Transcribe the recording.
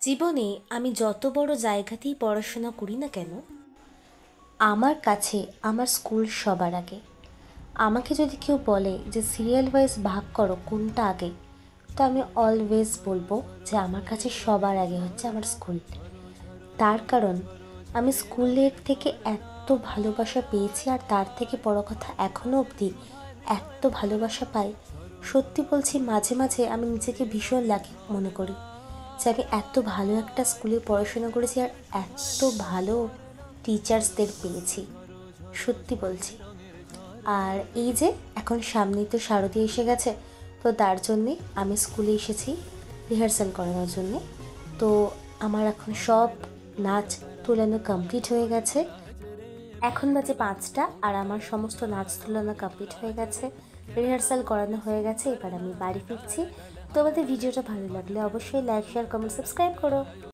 জীবনে আমি যত বড় জায়গাতেই পড়াশোনা করি না কেন, আমার কাছে আমার স্কুল সবার আগে। আমাকে যদি কেউ বলে যে সিরিয়াল ওয়াইজ ভাগ করো কোনটা আগে, তো আমি অলওয়েজ বলবো যে আমার কাছে সবার আগে হচ্ছে আমার স্কুল। তার কারণ আমি স্কুলের থেকে এত ভালোবাসা পেয়েছি, আর তার থেকে বড় কথা এখনও অবধি এত ভালোবাসা পাই। সত্যি বলছি, মাঝে মাঝে আমি নিজেকে ভীষণ লাকি মনে করি যে আমি এত ভালো একটা স্কুলে পড়াশোনা করেছি আর এত ভালো টিচার্সদের পেয়েছি। সত্যি বলছি। আর এই যে এখন সামনেই তো শারদীয়া এসে গেছে, তো তার জন্যে আমি স্কুলে এসেছি রিহার্সাল করানোর জন্যে। তো আমার এখন সব নাচ তুলানো কমপ্লিট হয়ে গেছে। এখন বাজে 5টা, আর আমার সমস্ত নাচ তুলানো কমপ্লিট হয়ে গেছে, রিহার্সাল করানো হয়ে গেছে। এবার আমি বাড়ি ফিরছি। তোমাদের ভিডিওটা ভালো লাগলে অবশ্যই লাইক, শেয়ার, কমেন্ট, সাবস্ক্রাইব করো।